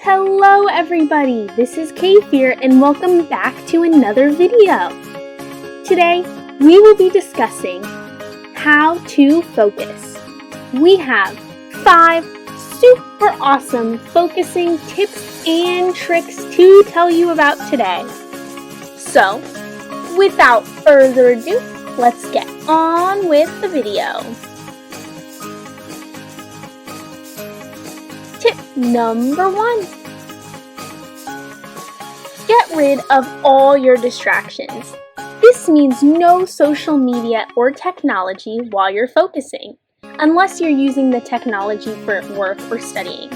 Hello everybody, this is CAFYIR and welcome back to another video. Today, we will be discussing how to focus. We have 5 super awesome focusing tips and tricks to tell you about today. So, without further ado, let's get on with the video. Tip number 1. Get rid of all your distractions. This means no social media or technology while you're focusing, unless you're using the technology for work or studying.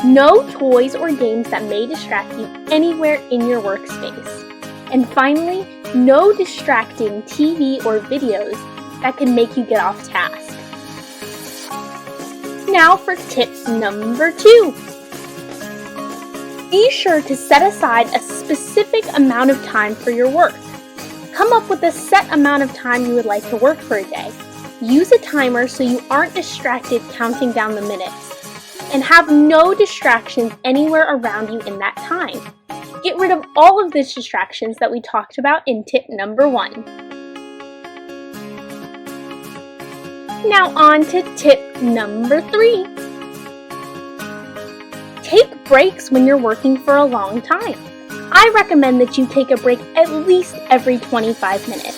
No toys or games that may distract you anywhere in your workspace. And finally, no distracting TV or videos that can make you get off task. Now for tip number 2. Be sure to set aside a specific amount of time for your work. Come up with a set amount of time you would like to work for a day. Use a timer so you aren't distracted counting down the minutes. And have no distractions anywhere around you in that time. Get rid of all of the distractions that we talked about in tip number 1. Now on to tip number 3. Take breaks when you're working for a long time. I recommend that you take a break at least every 25 minutes.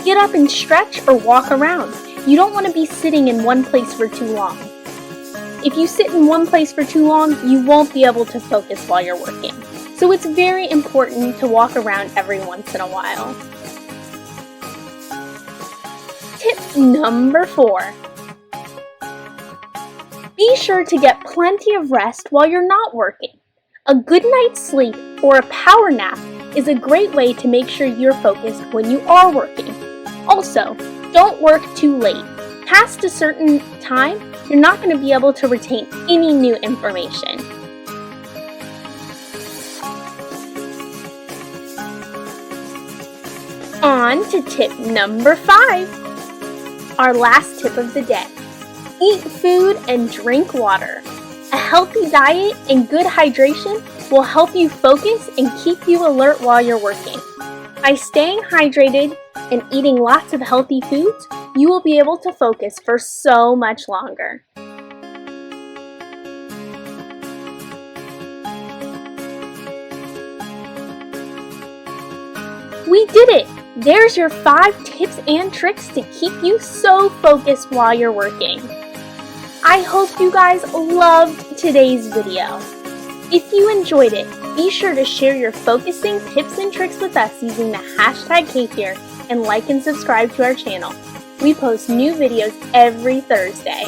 Get up and stretch or walk around. You don't want to be sitting in one place for too long. If you sit in one place for too long, you won't be able to focus while you're working. So it's very important to walk around every once in a while. Tip number 4. Be sure to get plenty of rest while you're not working. A good night's sleep or a power nap is a great way to make sure you're focused when you are working. Also, don't work too late. Past a certain time, you're not going to be able to retain any new information. On to tip number 5, our last tip of the day. Eat food and drink water. A healthy diet and good hydration will help you focus and keep you alert while you're working. By staying hydrated and eating lots of healthy foods, you will be able to focus for so much longer. We did it! There's your 5 tips and tricks to keep you so focused while you're working. I hope you guys loved today's video. If you enjoyed it, be sure to share your focusing tips and tricks with us using the hashtag CAFYIR and like and subscribe to our channel. We post new videos every Thursday.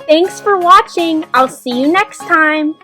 Thanks for watching. I'll see you next time.